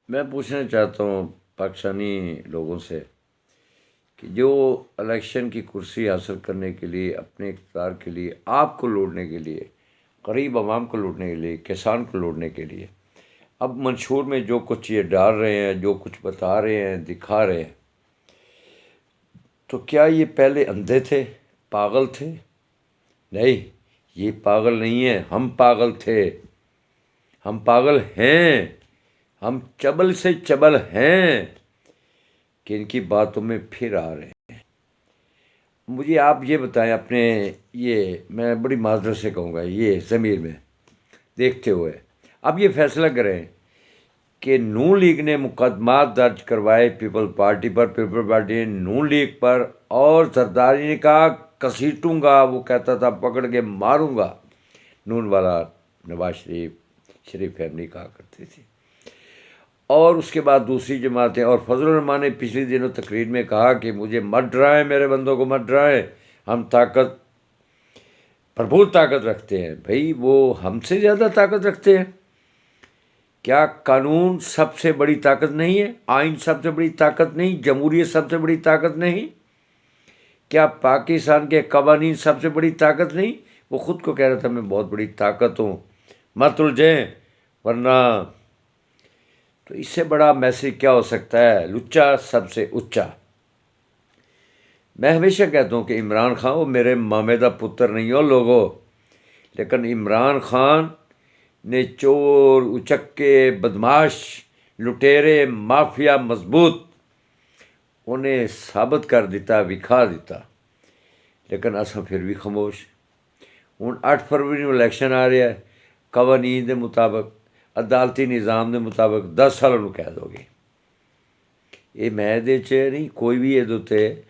میں پوچھنا چاہتا ہوں پاکستانی لوگوں سے کہ جو الیکشن کی کرسی حاصل کرنے کے لیے، اپنے اقتدار کے لیے، آپ کو لوٹنے کے لیے، غریب عوام کو لوٹنے کے لیے، کسان کو لوٹنے کے لیے اب منشور میں جو کچھ یہ ڈال رہے ہیں، جو کچھ بتا رہے ہیں، دکھا رہے ہیں، تو کیا یہ پہلے اندھے تھے، پاگل تھے؟ نہیں، یہ پاگل نہیں ہیں، ہم پاگل تھے، ہم پاگل ہیں، ہم چبل سے چبل ہیں کہ ان کی باتوں میں پھر آ رہے ہیں۔ مجھے آپ یہ بتائیں اپنے، یہ میں بڑی معذرت سے کہوں گا، یہ ضمیر میں دیکھتے ہوئے اب یہ فیصلہ کریں کہ نون لیگ نے مقدمات درج کروائے پیپل پارٹی پر، پیپل پارٹی نے نون لیگ پر، اور زرداری نے کہا کسیٹوں گا، وہ کہتا تھا پکڑ کے ماروں گا، نون والا نواز شریف فیملی کہا کرتی تھی، اور اس کے بعد دوسری جماعتیں، اور فضل الرحمان نے پچھلے دنوں تقریر میں کہا کہ مجھے مت ڈرائیں، میرے بندوں کو مت ڈرائیں، ہم بھرپور طاقت رکھتے ہیں۔ بھائی وہ ہم سے زیادہ طاقت رکھتے ہیں؟ کیا قانون سب سے بڑی طاقت نہیں ہے؟ آئین سب سے بڑی طاقت نہیں؟ جمہوریت سب سے بڑی طاقت نہیں؟ کیا پاکستان کے قوانین سب سے بڑی طاقت نہیں؟ وہ خود کو کہہ رہا تھا میں بہت بڑی طاقت ہوں، مت الجھیں ورنہ۔ تو اس سے بڑا میسج کیا ہو سکتا ہے؟ لچا سب سے اونچا۔ میں ہمیشہ کہتا ہوں کہ عمران خان وہ میرے مامیدہ پتر نہیں ہو لوگوں، لیکن عمران خان نے چور، اچکے، بدماش، لٹیرے، مافیا مضبوط انہیں ثابت کر دیتا، وکھا دیتا، لیکن اصل پھر بھی خاموش۔ ہوں 8 فروری ਨੂੰ الیکشن آ رہا ہے، قوانین کے مطابق، عدالتی نظام کے مطابق 10 سال ਨੂੰ قید ہو گئی۔ یہ میں ਇਹਦੇ 'ਚ نہیں، کوئی بھی ਇਹਦੇ ਉੱਤੇ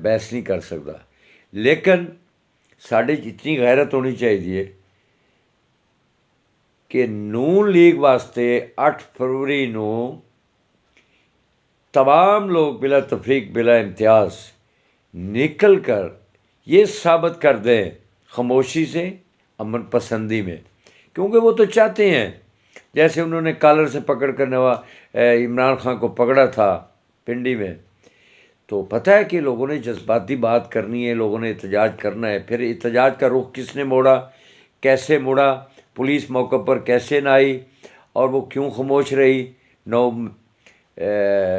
بحث نہیں کر سکتا، لیکن ساڈے 'ਚ اتنی غیرت ہونی چاہیے کہ نون لیگ واسطے 8 فروری ਨੂੰ تمام لوگ بلا تفریق، بلا امتیاز نکل کر یہ ثابت کر دیں خاموشی سے، امن پسندی میں، کیونکہ وہ تو چاہتے ہیں، جیسے انہوں نے کالر سے پکڑ کر عمران خان کو پکڑا تھا پنڈی میں، تو پتہ ہے کہ لوگوں نے جذباتی بات کرنی ہے، لوگوں نے احتجاج کرنا ہے۔ پھر احتجاج کا رخ کس نے موڑا، کیسے موڑا، پولیس موقع پر کیسے نہ آئی، اور وہ کیوں خاموش رہی؟ 9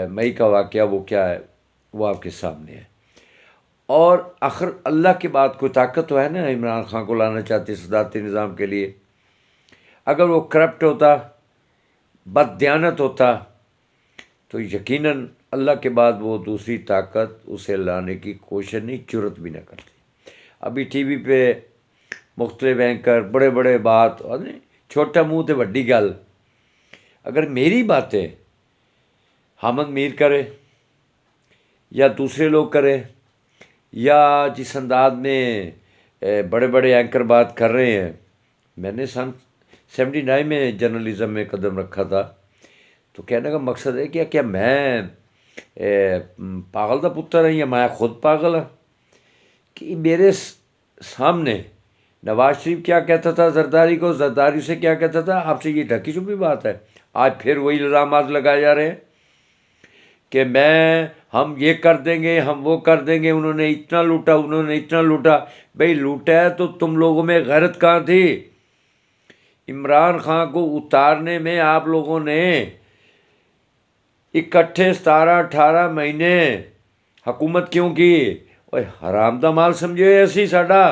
مئی کا واقعہ وہ کیا ہے، وہ آپ کے سامنے ہے۔ اور آخر اللہ کی بات کو طاقت تو ہے نا، عمران خان کو لانا چاہتے صدارتی نظام کے لیے۔ اگر وہ کرپٹ ہوتا، بد دیانت ہوتا، تو یقیناً اللہ کے بعد وہ دوسری طاقت اسے لانے کی کوشش نہیں، جرت بھی نہ کرتی۔ ابھی ٹی وی پہ مختلف اینکر بڑے بڑے بات، چھوٹا منہ تے وڈی گل، اگر میری باتیں حامد میر کرے یا دوسرے لوگ کرے، یا جس انداز میں بڑے بڑے اینکر بات کر رہے ہیں، میں نے سن 79 میں جرنلزم میں قدم رکھا تھا، تو کہنے کا مقصد ہے کیا میں پاگل دا پتر ہیں یا میں خود پاگل ہوں؟ کہ میرے سامنے نواز شریف کیا کہتا تھا زرداری کو، زرداری سے کیا کہتا تھا، آپ سے یہ ڈھکی چھپی بات ہے؟ آج پھر وہی الزامات لگائے جا رہے ہیں کہ ہم یہ کر دیں گے، ہم وہ کر دیں گے، انہوں نے اتنا لوٹا، انہوں نے اتنا لوٹا۔ بھئی لوٹا ہے تو تم لوگوں میں غیرت کہاں تھی؟ عمران خان کو اتارنے میں آپ لوگوں نے اکٹھے 17-18 مہینے حکومت کیوں کی؟ اوے حرام دا مال سمجھے ایسی ساڈا،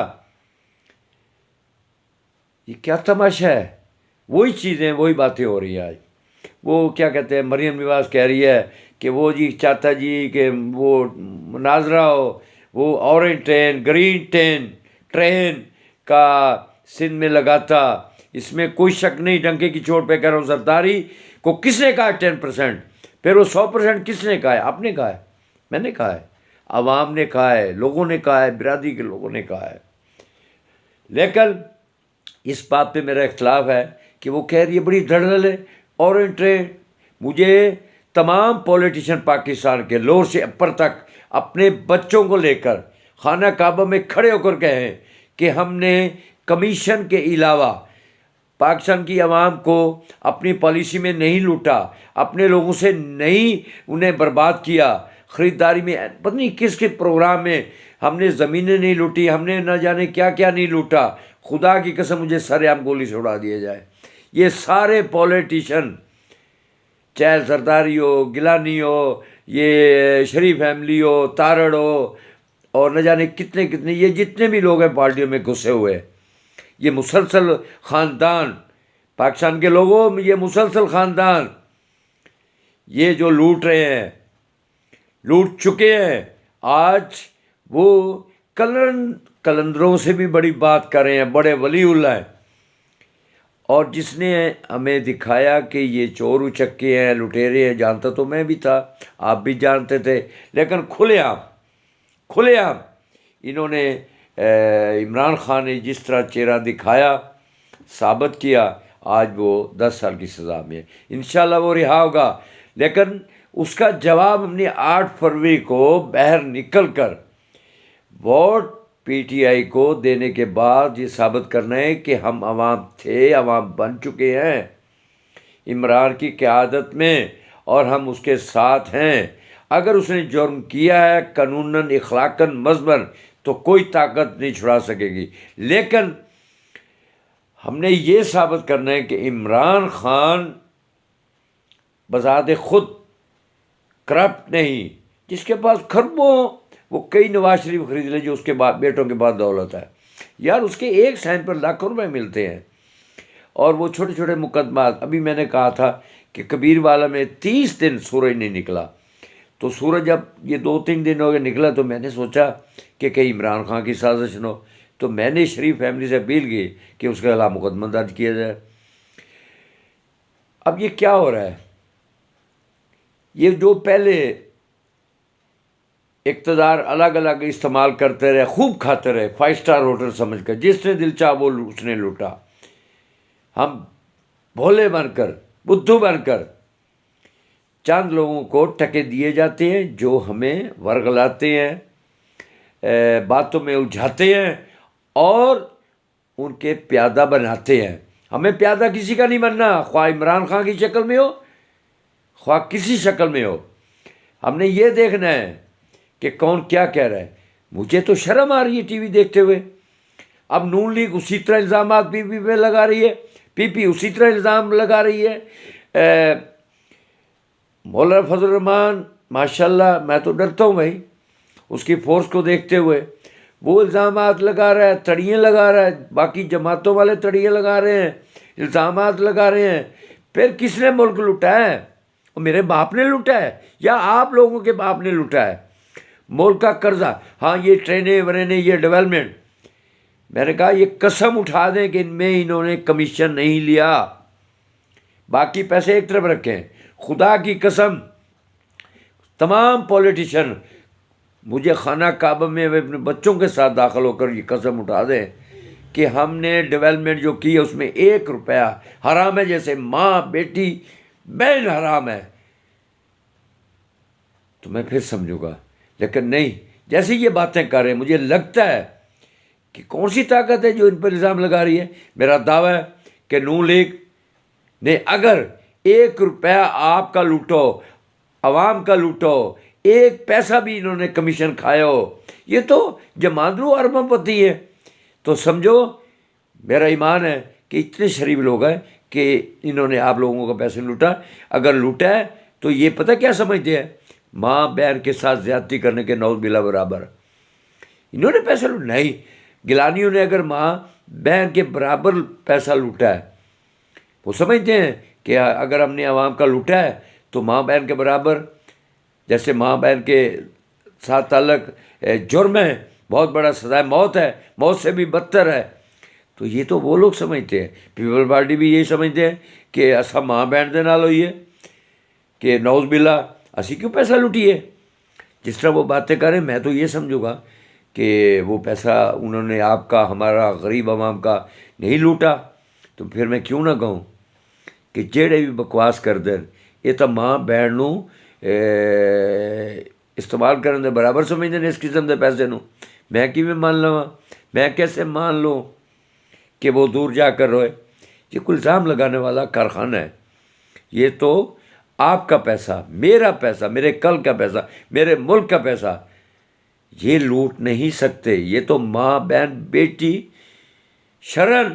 یہ کیا تماشا ہے؟ وہی چیزیں، وہی باتیں ہو رہی ہیں آج۔ وہ کیا کہتے ہیں، مریم نواز کہہ رہی ہے کہ وہ جی چاہتا جی کہ وہ مناظرہ ہو، وہ اورنج ٹرین، گرین ٹرین کا سندھ میں لگاتا، اس میں کوئی شک نہیں، ڈنکے کی چوٹ پہ کہہ رہا ہوں۔ زرداری کو کس نے کہا 10%؟ پھر وہ 100% کس نے کہا ہے؟ آپ نے کہا ہے، میں نے کہا ہے، عوام نے کہا ہے، لوگوں نے کہا ہے، برادری کے لوگوں نے کہا ہے۔ لیکن اس بات پہ میرا اختلاف ہے کہ وہ کہہ رہی ہے بڑی دھڑلل ہے اورنج ٹرین۔ مجھے تمام پولیٹیشین پاکستان کے لوور سے اپر تک اپنے بچوں کو لے کر خانہ کعبہ میں کھڑے ہو کر کہیں کہ ہم نے کمیشن کے علاوہ پاکستان کی عوام کو اپنی پالیسی میں نہیں لوٹا، اپنے لوگوں سے نہیں انہیں برباد کیا، خریداری میں پتہ نہیں کس کے پروگرام میں ہم نے زمینیں نہیں لوٹی، ہم نے نہ جانے کیا کیا نہیں لوٹا. خدا کی قسم مجھے سر عام گولی سے اڑا دیا جائے. یہ سارے پولیٹیشن، چاہے زرداری ہو، گیلانی ہو، یہ شریف فیملی ہو، تارڑ ہو، اور نہ جانے کتنے کتنے، یہ جتنے بھی لوگ ہیں پارٹیوں میں گھسے ہوئے، یہ مسلسل خاندان، پاکستان کے لوگوں یہ مسلسل خاندان، یہ جو لوٹ رہے ہیں، لوٹ چکے ہیں. آج وہ کلندروں سے بھی بڑی بات کر رہے ہیں، بڑے ولی اللہ ہیں. اور جس نے ہمیں دکھایا کہ یہ چور اچکے ہیں، لٹیرے ہیں، جانتا تو میں بھی تھا، آپ بھی جانتے تھے، لیکن کھلے عام انہوں نے عمران خان نے جس طرح چہرہ دکھایا، ثابت کیا، آج وہ 10 سال کی سزا میں ہے. انشاءاللہ وہ رہا ہوگا، لیکن اس کا جواب ہم نے 8 فروری کو باہر نکل کر ووٹ پی ٹی آئی کو دینے کے بعد یہ ثابت کرنا ہے کہ ہم عوام تھے، عوام بن چکے ہیں عمران کی قیادت میں، اور ہم اس کے ساتھ ہیں. اگر اس نے جرم کیا ہے قانوناً، اخلاقاً، مذہباً، تو کوئی طاقت نہیں چھڑا سکے گی. لیکن ہم نے یہ ثابت کرنا ہے کہ عمران خان بذات خود کرپٹ نہیں، جس کے پاس خربوں، وہ کئی نواز شریف خرید لے جو اس کے بعد بیٹوں کے بعد دولت ہے. یار اس کے ایک سائن پر لاکھوں روپے ملتے ہیں. اور وہ چھوٹے چھوٹے مقدمات، ابھی میں نے کہا تھا کہ کبیر والا میں 30 دن سورج نہیں نکلا، تو سورج جب یہ 2-3 دن ہو گئے نکلا، تو میں نے سوچا کہ کہیں عمران خان کی سازش نہ ہو، تو میں نے شریف فیملی سے اپیل کی کہ اس کے خلاف مقدمہ درج کیا جائے. اب یہ کیا ہو رہا ہے؟ یہ جو پہلے اقتدار الگ الگ استعمال کرتے رہے، خوب کھاتے رہے، 5 اسٹار ہوٹل سمجھ کر، جس نے دل چاہا وہ اس نے لوٹا. ہم بھولے بن کر، بدھو بن کر، چند لوگوں کو ٹکے دیے جاتے ہیں جو ہمیں ورغلاتے ہیں، باتوں میں الجھاتے ہیں اور ان کے پیادہ بناتے ہیں. ہمیں پیادہ کسی کا نہیں بننا، خواہ عمران خان کی شکل میں ہو، خواہ کسی شکل میں ہو. ہم نے یہ دیکھنا ہے کہ کون کیا کہہ رہا ہے. مجھے تو شرم آ رہی ہے ٹی وی دیکھتے ہوئے. اب نون لیگ اسی طرح الزامات پی پی پہ لگا رہی ہے، پی پی اسی طرح الزام لگا رہی ہے. مولانا فضل الرحمان ماشاءاللہ، میں تو ڈرتا ہوں بھائی اس کی فورس کو دیکھتے ہوئے. وہ الزامات لگا رہا ہے، تڑیاں لگا رہا ہے، باقی جماعتوں والے تڑیاں لگا رہے ہیں، الزامات لگا رہے ہیں. پھر کس نے ملک لوٹا ہے؟ میرے باپ نے لوٹا ہے یا آپ لوگوں کے باپ نے لوٹا ہے؟ ملک کا قرضہ، ہاں یہ ٹرینیں ورینے، یہ ڈیولپمنٹ، میں نے کہا یہ قسم اٹھا دیں کہ ان میں انہوں نے کمیشن نہیں لیا، باقی پیسے ایک طرف رکھیں. خدا کی قسم تمام پولیٹیشین مجھے خانہ کعبہ میں اپنے بچوں کے ساتھ داخل ہو کر یہ قسم اٹھا دیں کہ ہم نے ڈیولپمنٹ جو کی ہے اس میں 1 روپیہ حرام ہے. جیسے ماں، بیٹی، بہن حرام ہے تو میں پھر سمجھوں گا. لیکن نہیں، جیسے یہ باتیں کر رہے ہیں مجھے لگتا ہے کہ کون سی طاقت ہے جو ان پر الزام لگا رہی ہے. میرا دعویٰ ہے کہ نون لیگ نے اگر 1 روپیہ آپ کا لوٹو، عوام کا لوٹو، 1 پیسہ بھی انہوں نے کمیشن کھایا ہو، یہ تو جماندرو اربوں پتی ہے، تو سمجھو میرا ایمان ہے کہ اتنے شریف لوگ ہیں کہ انہوں نے آپ لوگوں کا پیسے لوٹا. اگر لوٹا ہے تو یہ پتہ کیا سمجھتے ہیں؟ ماں بہن کے ساتھ زیادتی کرنے کے نعوذ باللہ برابر. انہوں نے پیسہ لوٹا نہیں. گیلانیوں نے اگر ماں بہن کے برابر پیسہ لوٹا ہے، وہ سمجھتے ہیں کہ اگر ہم نے عوام کا لوٹا ہے تو ماں بہن کے برابر، جیسے ماں بہن کے ساتھ تعلق جرم ہے، بہت بڑا سزائے موت ہے، موت سے بھی بدتر ہے. تو یہ تو وہ لوگ سمجھتے ہیں. پیپل پارٹی بھی یہی سمجھتے ہیں کہ اسا ماں بہن دے نال ہوئی ہے کہ نعوذ باللہ اسی کیوں پیسہ لوٹیے. جس طرح وہ باتیں کریں میں تو یہ سمجھوں گا کہ وہ پیسہ انہوں نے آپ کا، ہمارا غریب عوام کا نہیں لوٹا. تو پھر میں کیوں نہ کہوں کہ جہے بھی بکواس کر دیں یہ تو ماں بہن نوں استعمال کرنے دے برابر سمجھتے ہیں اس قسم کے پیسے نوں. میں کیویں مان لواں؟ میں کیسے مان لوں کہ وہ دور جا کر روئے؟ یہ کوئی الزام لگانے والا کارخانہ ہے. یہ تو آپ کا پیسہ، میرا پیسہ، میرے کل کا پیسہ، میرے ملک کا پیسہ، یہ لوٹ نہیں سکتے. یہ تو ماں بہن بیٹی شرن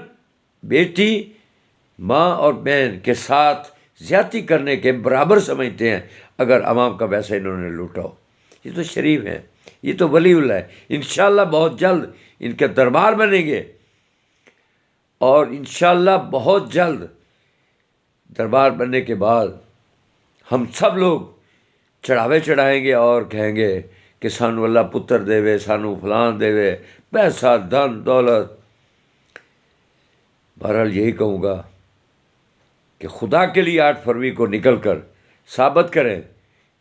بیٹی ماں اور بہن کے ساتھ زیادتی کرنے کے برابر سمجھتے ہیں اگر عوام کا پیسہ انہوں نے لوٹا ہو. یہ تو شریف ہیں، یہ تو ولی اللہ ہے. انشاءاللہ بہت جلد ان کے دربار بنیں گے، اور انشاءاللہ بہت جلد دربار بننے کے بعد ہم سب لوگ چڑھاوے چڑھائیں گے اور کہیں گے کہ سانو اللہ پتر دے وے، سانو فلان دے وے، پیسہ دھن دولت. بہرحال یہی کہوں گا کہ خدا کے لیے 8 فروری کو نکل کر ثابت کریں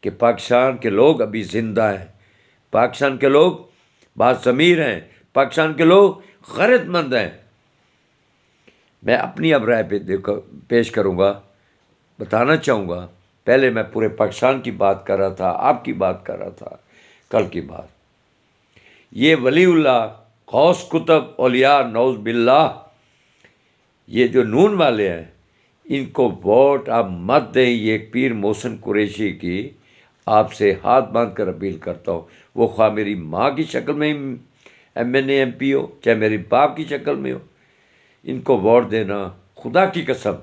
کہ پاکستان کے لوگ ابھی زندہ ہیں، پاکستان کے لوگ باضمیر ہیں، پاکستان کے لوگ غیرت مند ہیں. میں اپنی اب رائے پیش کروں گا، بتانا چاہوں گا. پہلے میں پورے پاکستان کی بات کر رہا تھا، آپ کی بات کر رہا تھا، کل کی بات. یہ ولی اللہ، غوث کتب، اولیاء، نعوذ باللہ، یہ جو نون والے ہیں، ان کو ووٹ آپ مت دیں. یہ پیر محسن قریشی کی آپ سے ہاتھ باندھ کر اپیل کرتا ہوں. وہ خواہ میری ماں کی شکل میں M N A M P ہو، چاہے میری باپ کی شکل میں ہو، ان کو ووٹ دینا خدا کی قسم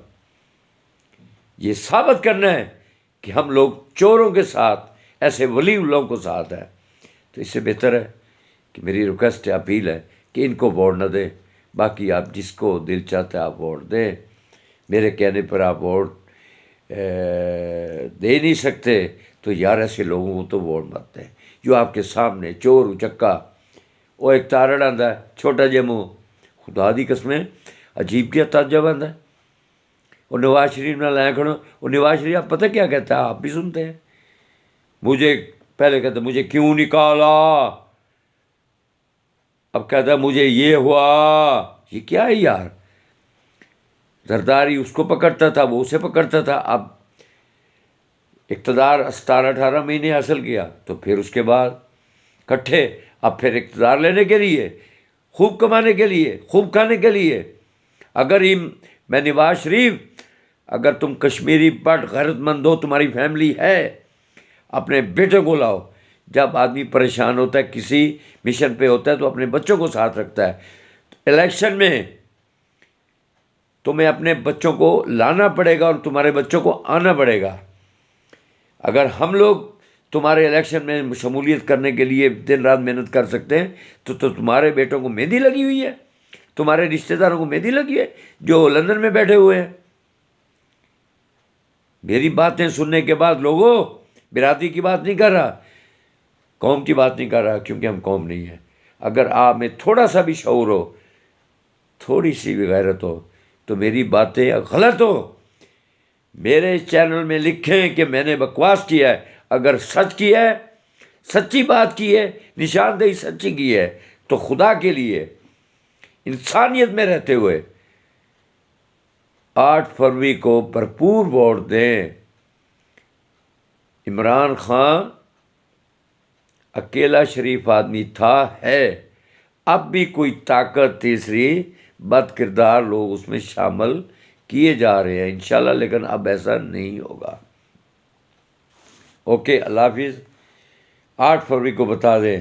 یہ ثابت کرنا ہے کہ ہم لوگ چوروں کے ساتھ، ایسے ولی اللہ کو ساتھ ہیں. تو اس سے بہتر ہے کہ میری ریکویسٹ ہے، اپیل ہے کہ ان کو ووٹ نہ دیں. باقی آپ جس کو دل چاہتا ہے آپ ووٹ دیں. میرے کہنے پر آپ ووٹ دے نہیں سکتے تو یار ایسے لوگوں کو تو ووٹ مت دیں جو آپ کے سامنے چور اچکا. وہ ایک تارڑ آندا ہے چھوٹا جہ منہ، خدا دی قسمیں عجیب کیا تعجب آندا ہے. اور نواز شریف نہ لائیں کھڑو. اور نواز شریف آپ پتہ کیا کہتا ہے، آپ بھی سنتے ہیں. مجھے پہلے کہتا مجھے کیوں نکالا، اب کہتا ہے مجھے یہ ہوا. یہ کیا ہے یار؟ زرداری اس کو پکڑتا تھا، وہ اسے پکڑتا تھا. اب اقتدار 17-18 مہینے حاصل کیا تو پھر اس کے بعد کٹھے اب پھر اقتدار لینے کے لیے، خوب کمانے کے لیے، خوب کھانے کے لیے. اگر میں نواز شریف، اگر تم کشمیری بٹ غیرت مند ہو، تمہاری فیملی ہے، اپنے بیٹے کو لاؤ. جب آدمی پریشان ہوتا ہے، کسی مشن پہ ہوتا ہے تو اپنے بچوں کو ساتھ رکھتا ہے. الیکشن میں تمہیں اپنے بچوں کو لانا پڑے گا اور تمہارے بچوں کو آنا پڑے گا. اگر ہم لوگ تمہارے الیکشن میں شمولیت کرنے کے لیے دن رات محنت کر سکتے ہیں تو تمہارے بیٹوں کو مہندی لگی ہوئی ہے، تمہارے رشتہ داروں کو مہندی لگی ہے جو لندن میں بیٹھے ہوئے ہیں. میری باتیں سننے کے بعد لوگوں، برادری کی بات نہیں کر رہا، قوم کی بات نہیں کر رہا، کیونکہ ہم قوم نہیں ہیں. اگر آپ میں تھوڑا سا بھی شعور ہو، تھوڑی سی بھی غیرت ہو تو میری باتیں غلط ہو میرے چینل میں لکھیں کہ میں نے بکواس کیا ہے. اگر سچ کی ہے، سچی بات کی ہے، نشاندہی سچی کی ہے تو خدا کے لیے انسانیت میں رہتے ہوئے 8 فروری کو بھرپور ووٹ دیں. عمران خان اکیلا شریف آدمی تھا، ہے، اب بھی کوئی طاقت تیسری بد کردار لوگ اس میں شامل کیے جا رہے ہیں انشاءاللہ، لیکن اب ایسا نہیں ہوگا. اوکے، اللہ حافظ. 8 فروری کو بتا دیں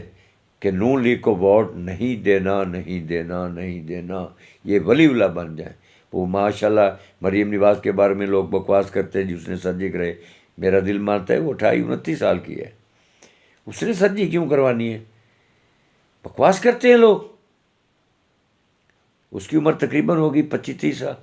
کہ نون لیگ کو ووٹ نہیں دینا، نہیں دینا، نہیں دینا. یہ ولی اللہ بن جائیں. وہ ماشاءاللہ مریم نواز کے بارے میں لوگ بکواس کرتے ہیں جی اس نے سرجری کرے. میرا دل مانتا ہے وہ 28-29 سال کی ہے، اس نے سرجری کیوں کروانی ہے؟ بکواس کرتے ہیں لوگ. اس کی عمر تقریباً ہوگی 25-30 سال.